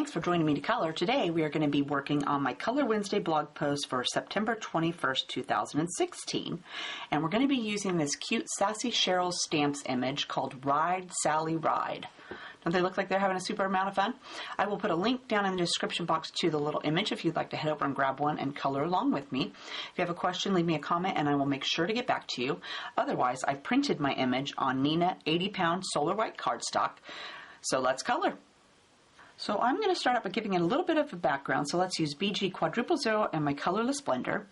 thanks for joining me to color. Today we are going to be working on my Color Wednesday blog post for September 21st, 2016. And we're going to be using this cute Sassy Cheryl stamps image called Ride, Sally, Ride. Don't they look like they're having a super amount of fun? I will put a link down in the description box to the little image if you'd like to head over and grab one and color along with me. If you have a question, leave me a comment and I will make sure to get back to you. Otherwise, I printed my image on Nina 80-pound solar white cardstock. So let's color. So I'm going to start out by giving it a little bit of a background. So let's use BG Quadruple Zero and my colorless blender.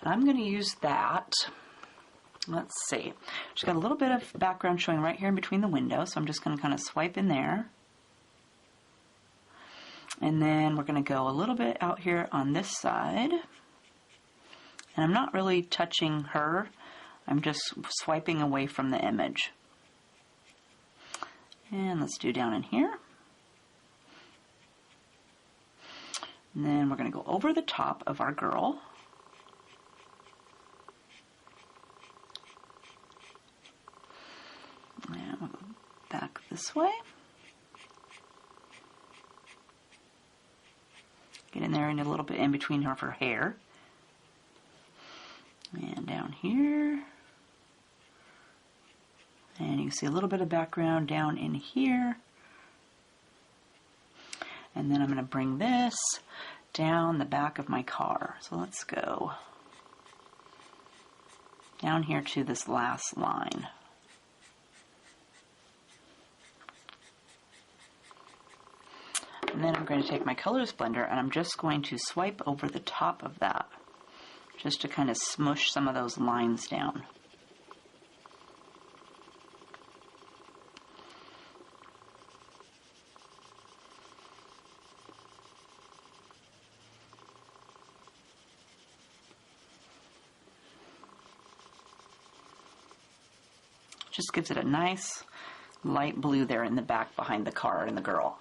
And I'm going to use that. Let's see. Just got a little bit of background showing right here in between the windows. So I'm just going to kind of swipe in there. And then we're going to go a little bit out here on this side. And I'm not really touching her. I'm just swiping away from the image. And let's do down in here. And then we're going to go over the top of our girl. And we'll go back this way. Get in there and a little bit in between of her hair. And down here. And you can see a little bit of background down in here. And then I'm going to bring this down the back of my car. So let's go down here to this last line. And then I'm going to take my colors blender and I'm just going to swipe over the top of that just to kind of smush some of those lines down. Just gives it a nice light blue there in the back behind the car and the girl.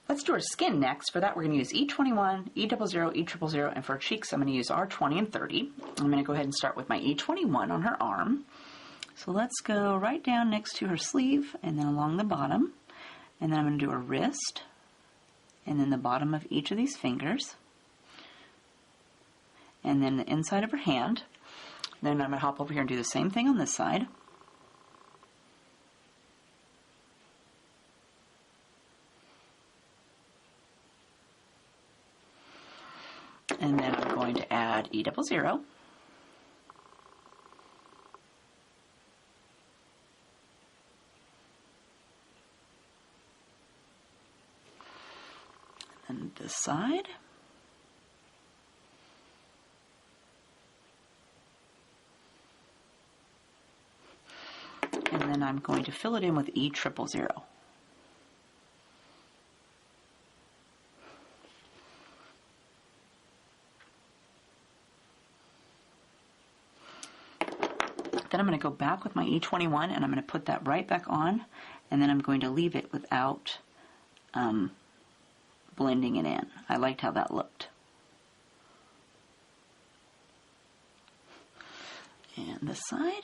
Let's do her skin next. For that, we're going to use E21, E00, E000, and for her cheeks, I'm going to use R20 and 30. I'm going to go ahead and start with my E21 on her arm. So let's go right down next to her sleeve and then along the bottom. And then I'm going to do her wrist and then the bottom of each of these fingers. And then the inside of her hand. Then I'm going to hop over here and do the same thing on this side. And then I'm going to add E00. And this side. And then I'm going to fill it in with E000. Then I'm going to go back with my E21 and I'm going to put that right back on, and then I'm going to leave it without blending it in. I liked how that looked. And this side.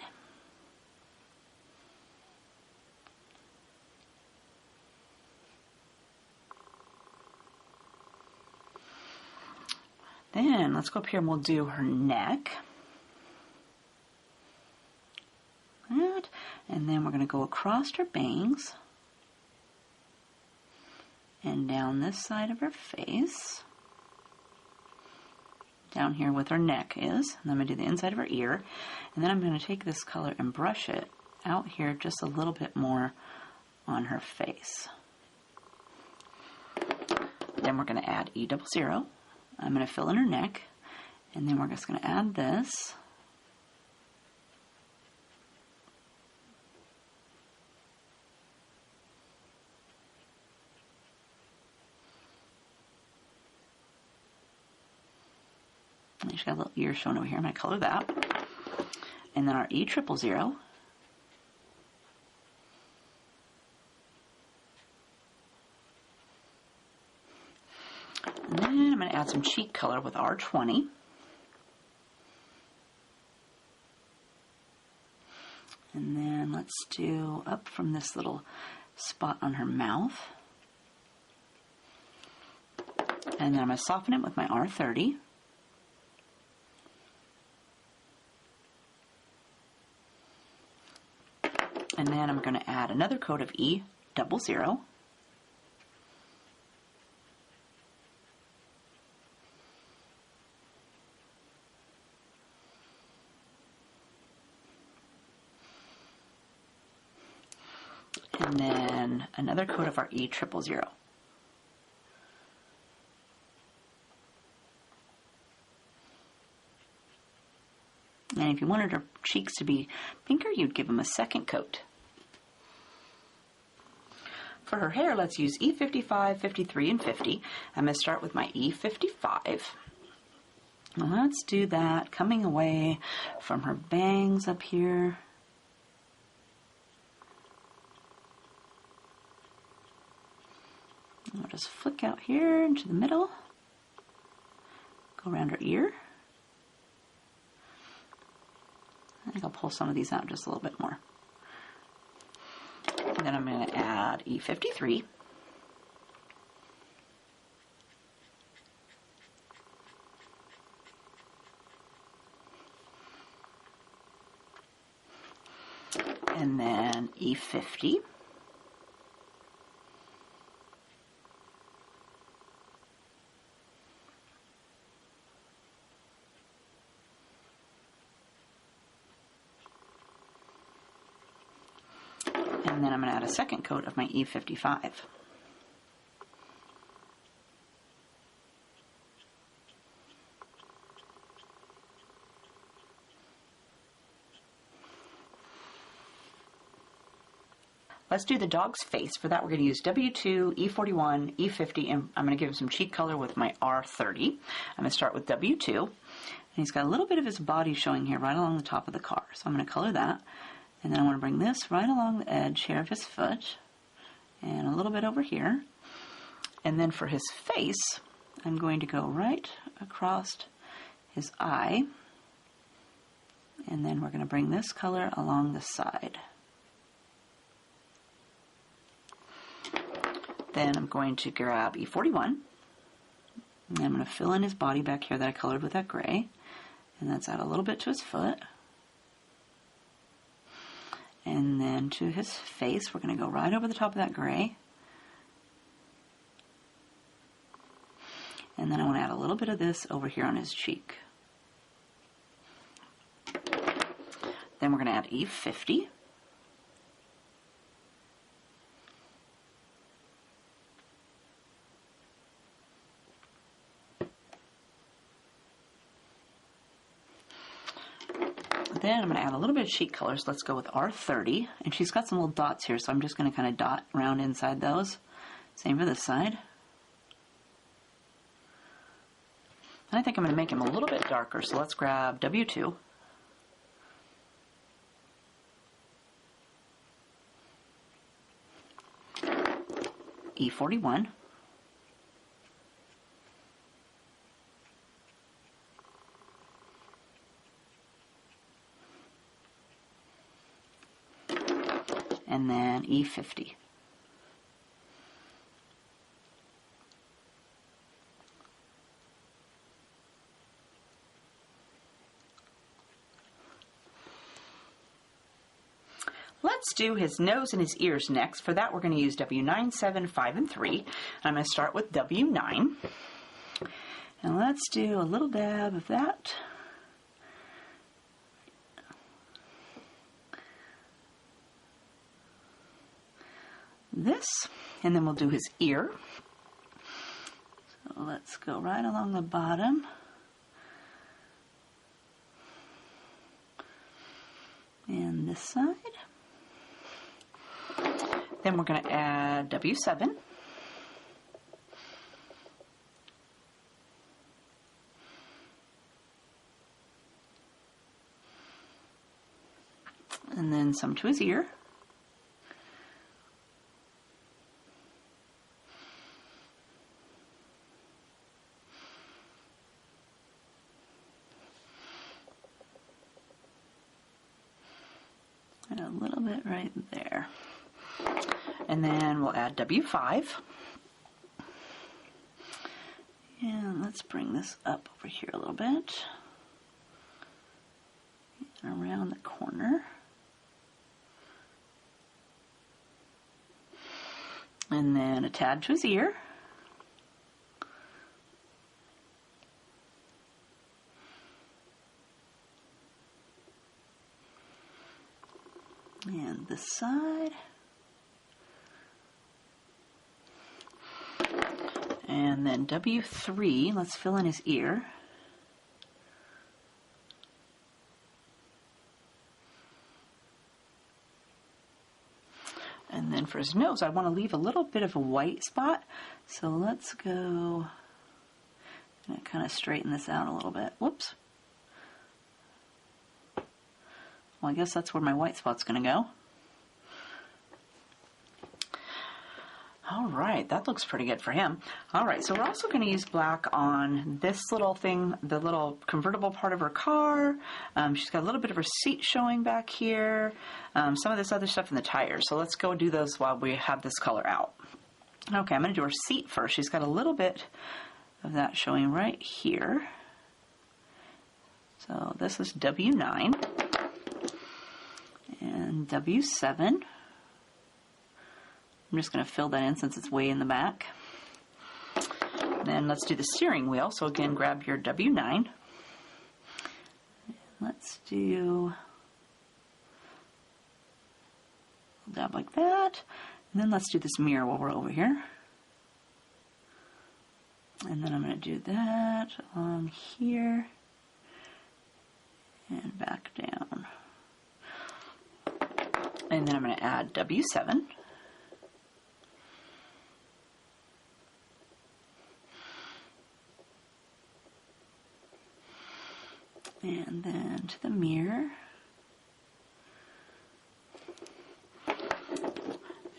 Then let's go up here and we'll do her neck. And then we're going to go across her bangs and down this side of her face, down here with her neck is, and I'm going to do the inside of her ear, and then I'm going to take this color and brush it out here just a little bit more on her face. Then we're going to add E00. I'm going to fill in her neck, and then we're just going to add this. She's got a little ear showing over here. I'm going to color that. And then our E000. And then I'm going to add some cheek color with R20. And then let's do up from this little spot on her mouth. And then I'm going to soften it with my R30. And then I'm going to add another coat of E00. And then another coat of our E000. And if you wanted her cheeks to be pinker, you'd give them a second coat. For her hair, let's use E55, 53, and 50. I'm going to start with my E55. Let's do that, coming away from her bangs up here. I'll just flick out here into the middle, go around her ear. I think I'll pull some of these out just a little bit more. And then I'm going to add E53. And then E50. And then I'm going to add a second coat of my E55. Let's do the dog's face. For that, we're going to use W2, E41, E50, and I'm going to give him some cheek color with my R30. I'm going to start with W2, and he's got a little bit of his body showing here right along the top of the car. So I'm going to color that. And then I want to bring this right along the edge here of his foot and a little bit over here. And then for his face, I'm going to go right across his eye. And then we're going to bring this color along the side. Then I'm going to grab E41. And I'm going to fill in his body back here that I colored with that gray. And that's add a little bit to his foot. And then to his face, we're going to go right over the top of that gray. And then I want to add a little bit of this over here on his cheek. Then we're going to add E50. Then I'm going to add a little bit of cheek color, so let's go with R30. And she's got some little dots here, so I'm just going to kind of dot around inside those. Same for this side. And I think I'm going to make him a little bit darker, so let's grab W2. E41. And then E50. Let's do his nose and his ears next. For that, we're going to use W9, 7, 5, and 3. And I'm going to start with W9. And let's do a little dab of that. This, and then we'll do his ear. So let's go right along the bottom. And this side. Then we're going to add W7. And then some to his ear. And a little bit right there. And then we'll add W5. And let's bring this up over here a little bit. And around the corner. And then a tad to his ear. And this side. And then W3, let's fill in his ear. And then for his nose, I want to leave a little bit of a white spot. So let's go and kind of straighten this out a little bit. Whoops. Well, I guess that's where my white spot's going to go. All right, that looks pretty good for him. All right, so we're also going to use black on this little thing, the little convertible part of her car. She's got a little bit of her seat showing back here. Some of this other stuff in the tires. So let's go do those while we have this color out. Okay, I'm going to do her seat first. She's got a little bit of that showing right here. So this is W9 and W7. I'm just going to fill that in since it's way in the back. Then let's do the steering wheel. So again, grab your W9. Let's do a dab like that. And then let's do this mirror while we're over here. And then I'm going to do that along here and back down. And then I'm going to add W7. And then to the mirror.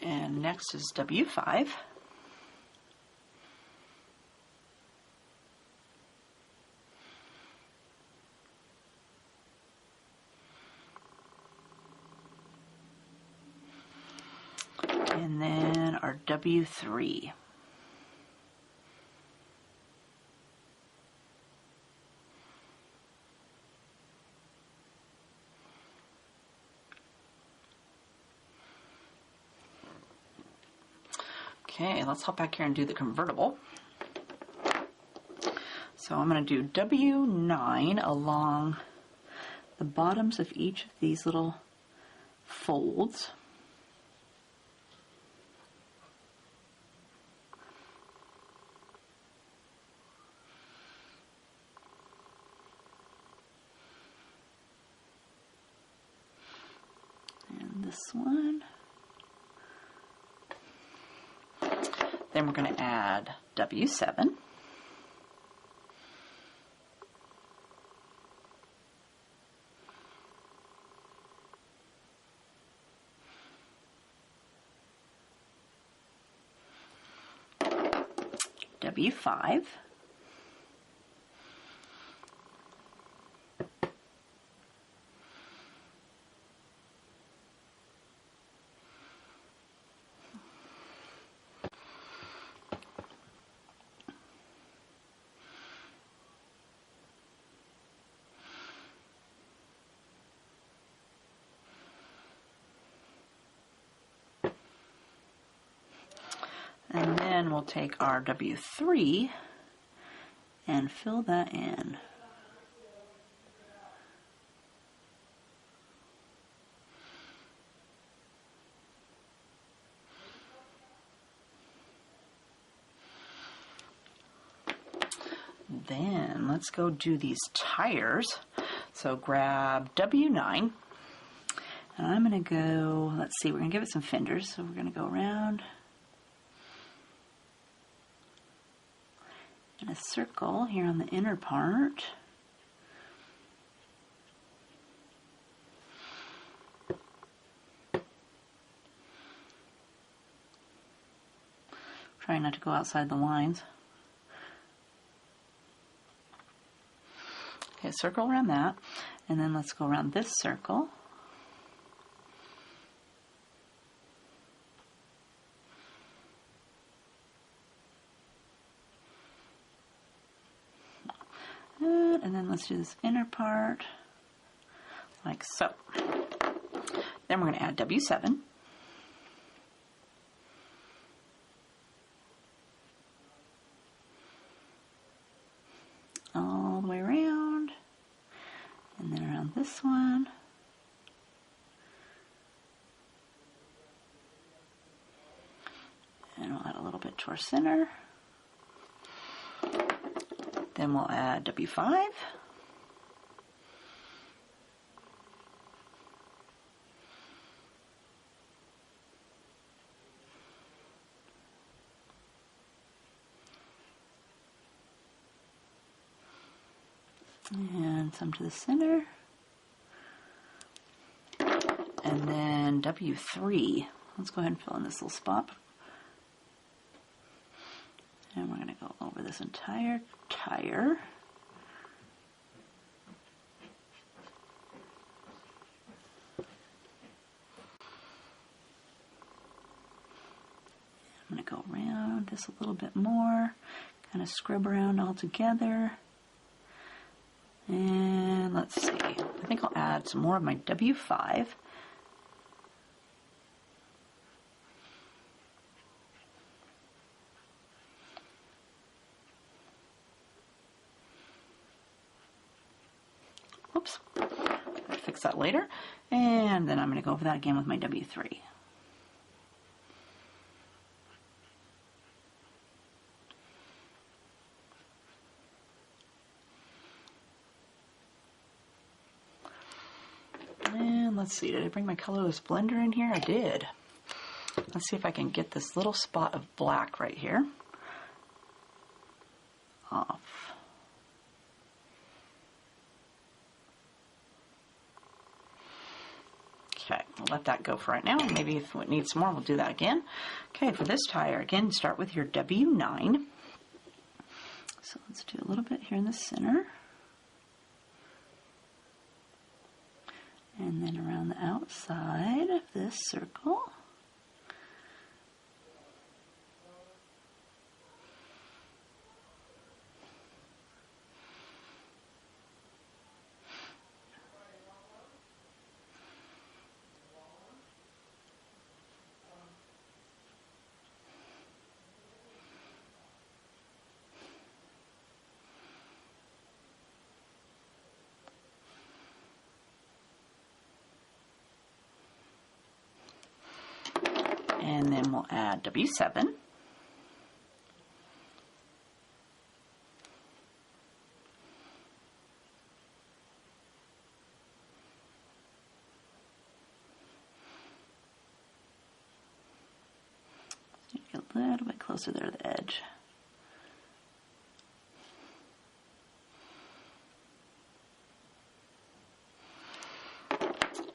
And next is W5. And then our W3. Okay, let's hop back here and do the convertible. So I'm going to do W9 along the bottoms of each of these little folds. And this one. Then we're going to add W7. W5. And then we'll take our W3 and fill that in. Then let's go do these tires. So grab W9. And I'm going to go, let's see, we're going to give it some fenders. So we're going to go around in a circle here on the inner part. Trying not to go outside the lines. Okay, circle around that. And then let's go around this circle. that, and then let's do this inner part, like so. Then we're going to add W7. All the way around, and then around this one. And we'll add a little bit to our center. Then we'll add W5. And some to the center. And then W3. Let's go ahead and fill in this little spot. And we're going to go over this entire tire. I'm going to go around this a little bit more, kind of scrub around all together. And let's see, I think I'll add some more of my W5. Oops, I'll fix that later. And then I'm going to go over that again with my W3. And let's see, did I bring my colorless blender in here? I did. Let's see if I can get this little spot of black right here off. Okay, we'll let that go for right now. Maybe if it needs more, we'll do that again. Okay, for this tire, again, start with your W9. So let's do a little bit here in the center. And then around the outside of this circle. And then we'll add W7. Get a little bit closer there to the edge.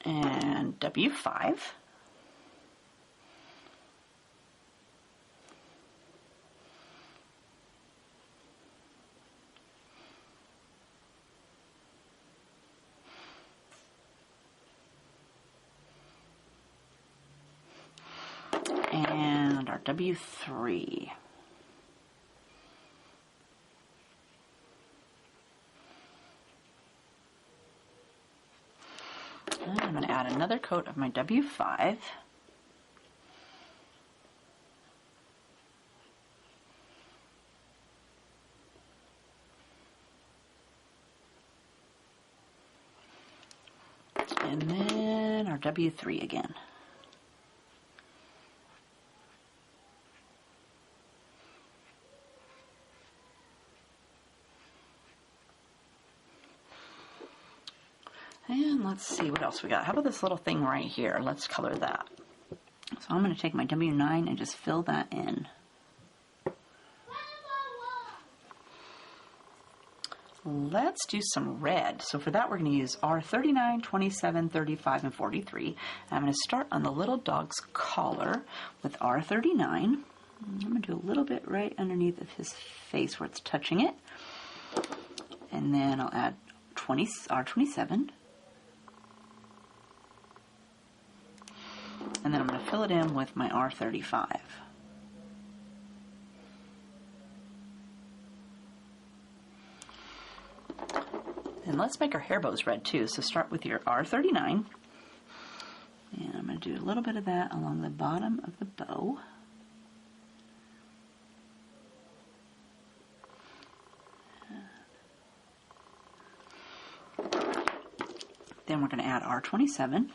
And W5. And our W3. And I'm going to add another coat of my W5. And then our W3 again. And let's see what else we got. How about this little thing right here? Let's color that. So I'm going to take my W9 and just fill that in. Let's do some red. So for that we're going to use R39, 27, 35, and 43. I'm going to start on the little dog's collar with R39. I'm going to do a little bit right underneath of his face where it's touching it. And then I'll add R27. And then I'm going to fill it in with my R35. And let's make our hair bows red too. So start with your R39. And I'm going to do a little bit of that along the bottom of the bow. Then we're going to add R27.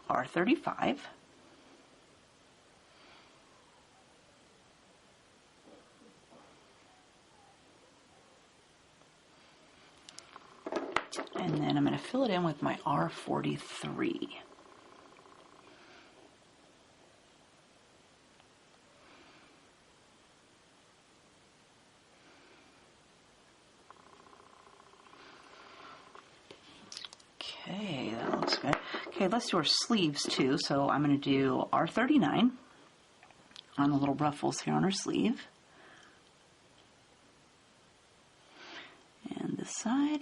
R35. And then I'm going to fill it in with my R43. Okay, that looks good. Okay, let's do our sleeves too. So I'm going to do R39 on the little ruffles here on her sleeve. And this side.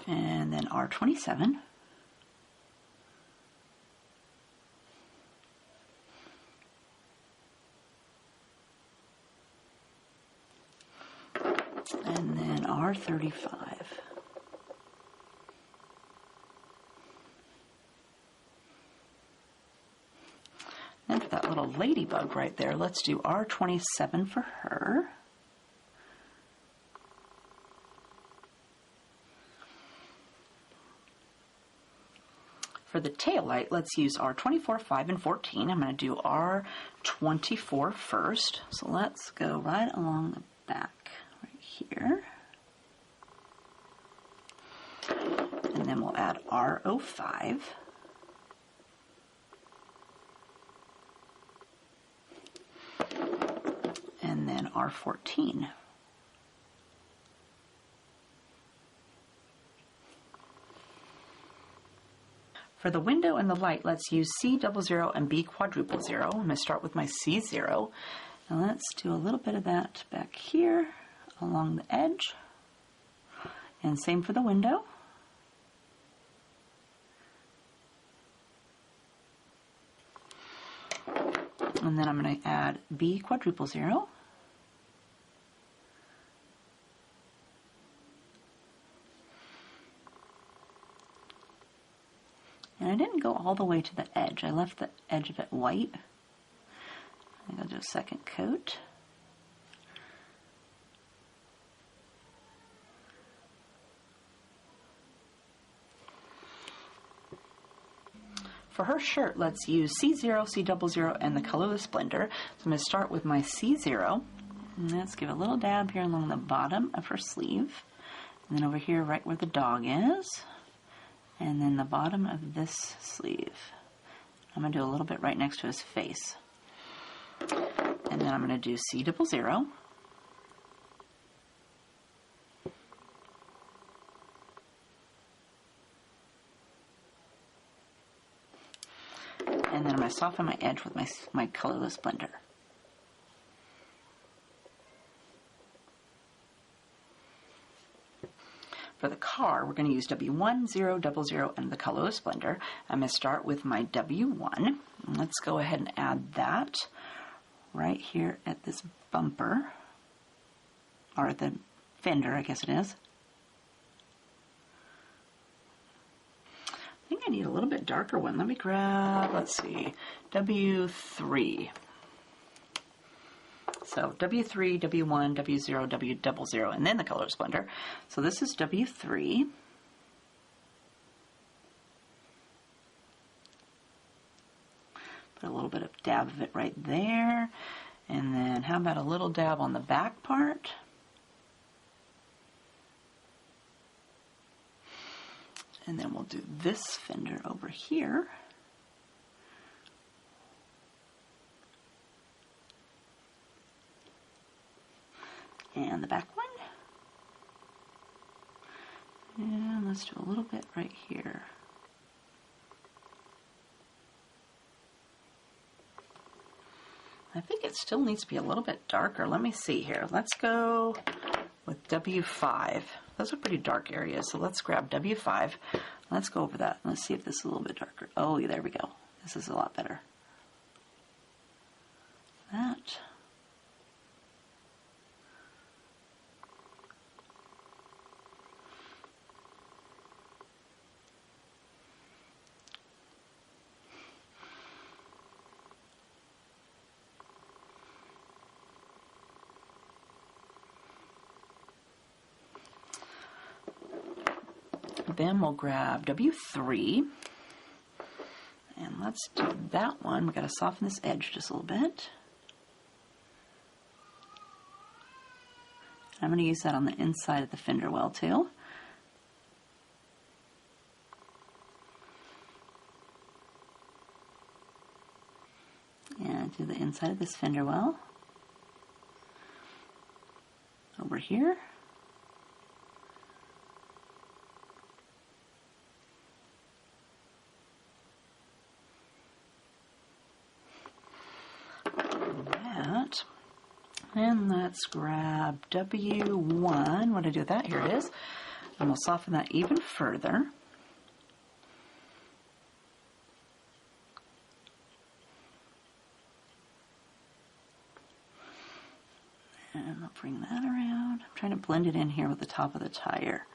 And then R27. And then R35. Then for that little ladybug right there, let's do R27 for her. For the tail light, let's use R24, 5, and 14. I'm going to do R24 first. So let's go right along the back right here. And then we'll add R05. And then R14. For the window and the light, let's use C00 and B000. I'm going to start with my C0. And let's do a little bit of that back here along the edge. And same for the window. And then I'm going to add B000. And I didn't go all the way to the edge. I left the edge of it white. I think I'll do a second coat. For her shirt, let's use C0, C00, and the colorless blender. So I'm going to start with my C0. And let's give a little dab here along the bottom of her sleeve. And then over here, right where the dog is. And then the bottom of this sleeve. I'm going to do a little bit right next to his face. And then I'm going to do C00. And then I'm going to soften my edge with my colorless blender. For the car, we're going to use W1, 0, 00, and the colorless blender. I'm going to start with my W1. And let's go ahead and add that right here at this bumper, or the fender, I guess it is. I think I need a little bit darker one. Let me grab, let's see, W3. So W3, W1, W0, W00, and then the colorless blender. So this is W3. Put a little bit of dab of it right there. And then how about a little dab on the back part? And then we'll do this fender over here. And the back one. And let's do a little bit right here. I think it still needs to be a little bit darker. Let me see here. Let's go with W5. Those are pretty dark areas, so let's grab W5. Let's go over that. Let's see if this is a little bit darker. Oh, there we go. This is a lot better. That. Then we'll grab W3, and let's do that one. We've got to soften this edge just a little bit. I'm going to use that on the inside of the fender well too. And do the inside of this fender well. Over here. And let's grab W1. What do I do with that? Here it is. And we'll soften that even further. And I'll bring that around. I'm trying to blend it in here with the top of the tire.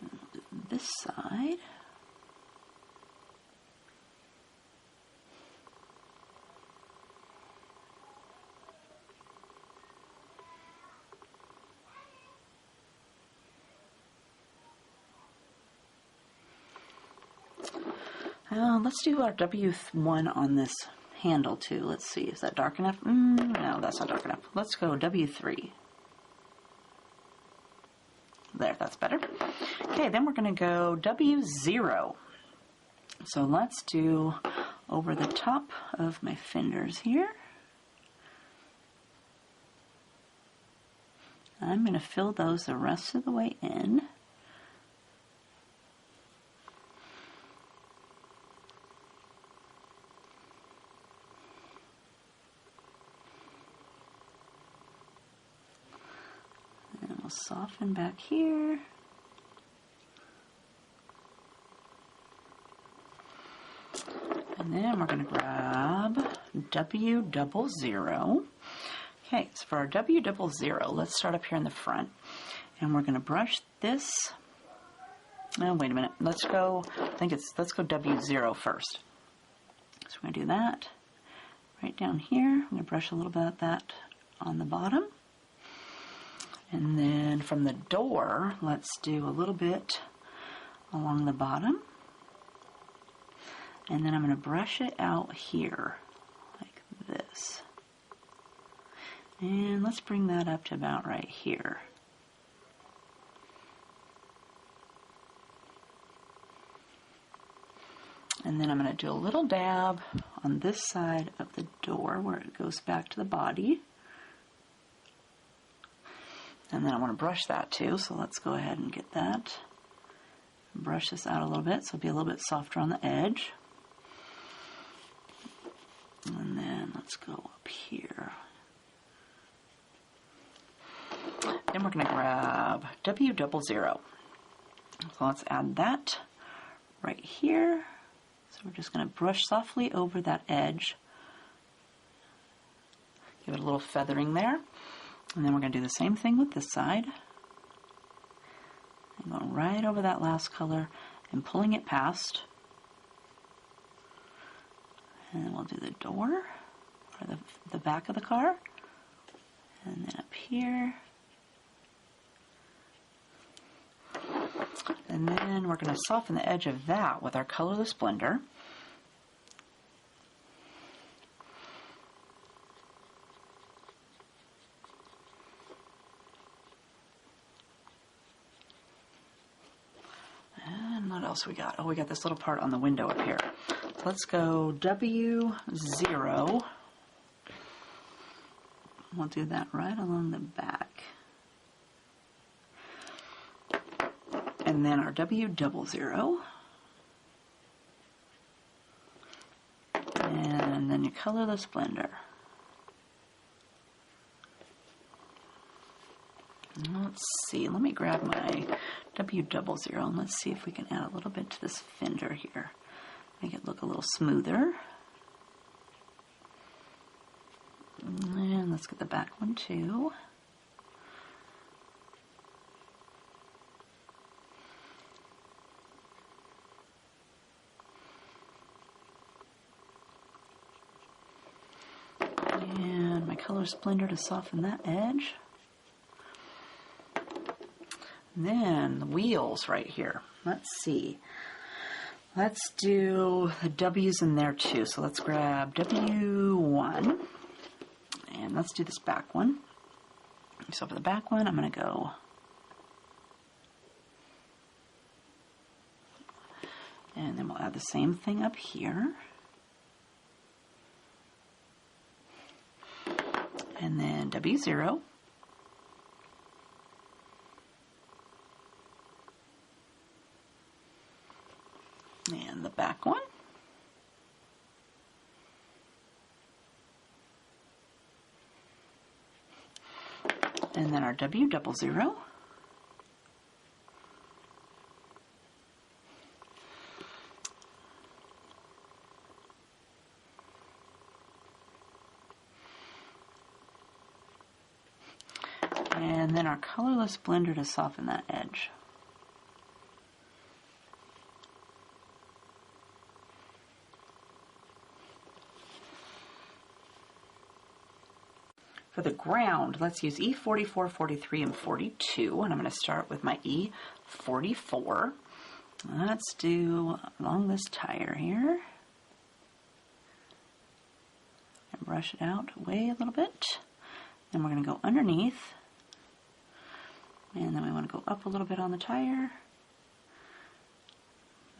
And we'll do this side. Let's do our W1 on this handle too. Let's see, is that dark enough? No, that's not dark enough. Let's go W3. There, that's better. Okay, then we're going to go W0. So let's do over the top of my fenders here. I'm going to fill those the rest of the way in. We'll soften back here. And then we're going to grab W00. Okay, so for our W00, let's start up here in the front. And we're going to brush this. Oh, wait a minute. Let's go W0 first. So we're going to do that right down here. I'm going to brush a little bit of that on the bottom. And then from the door, let's do a little bit along the bottom. And then I'm going to brush it out here, like this. And let's bring that up to about right here. And then I'm going to do a little dab on this side of the door where it goes back to the body. And then I want to brush that too, so let's go ahead and get that. Brush this out a little bit so it'll be a little bit softer on the edge. And then let's go up here. Then we're going to grab W00. So let's add that right here. So we're just going to brush softly over that edge. Give it a little feathering there. And then we're going to do the same thing with this side. And going right over that last color and pulling it past. And then we'll do the door, or the back of the car. And then up here. And then we're going to soften the edge of that with our colorless blender. What else we got? Oh, we got this little part on the window up here. Let's go W0. We'll do that right along the back. And then our W00. And then your colorless blender. let's see, let me grab my W00 and let's see if we can add a little bit to this fender here. Make it look a little smoother. And let's get the back one too. And my color splendor to soften that edge. And then the wheels right here. Let's see. Let's do the W's in there too. So let's grab W1. And let's do this back one. So for the back one, I'm going to go and then we'll add the same thing up here. And then W0. And the back one. And then our W00. And then our colorless blender to soften that edge. For the ground, let's use E44, 43, and 42, and I'm going to start with my E44. Let's do along this tire here. And brush it out away a little bit. Then we're going to go underneath. And then we want to go up a little bit on the tire.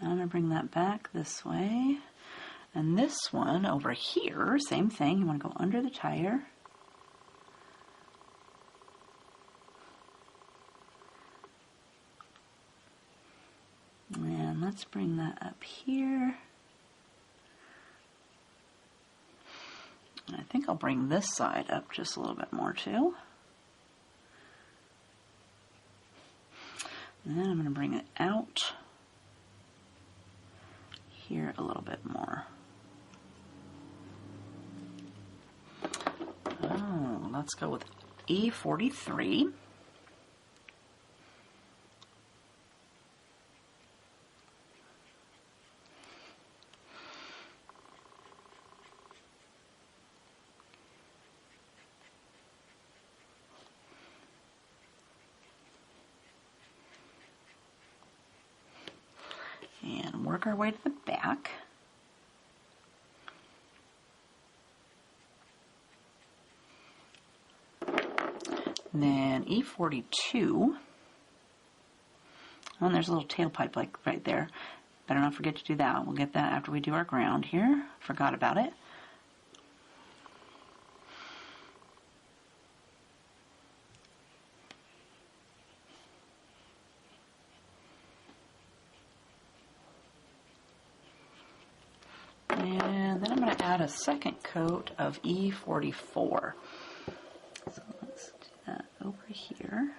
I'm going to bring that back this way. And this one over here, same thing. You want to go under the tire. And let's bring that up here. I think I'll bring this side up just a little bit more too. And then I'm going to bring it out here a little bit more. Oh, let's go with E43. And work our way to the back. And then E42. Oh, and there's a little tailpipe like right there. Better not forget to do that. We'll get that after we do our ground here. Forgot about it. And then I'm going to add a second coat of E44. So let's do that over here.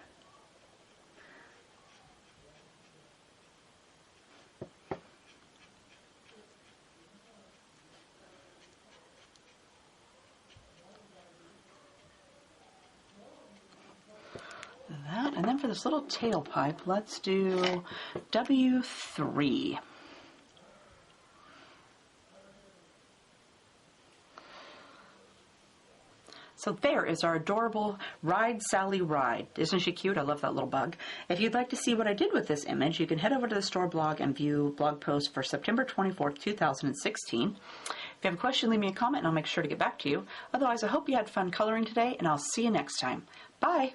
That, and then for this little tailpipe, let's do W3. So there is our adorable Ride Sally Ride. Isn't she cute? I love that little bug. If you'd like to see what I did with this image, you can head over to the store blog and view blog post for September 24th, 2016. If you have a question, leave me a comment and I'll make sure to get back to you. Otherwise, I hope you had fun coloring today and I'll see you next time. Bye!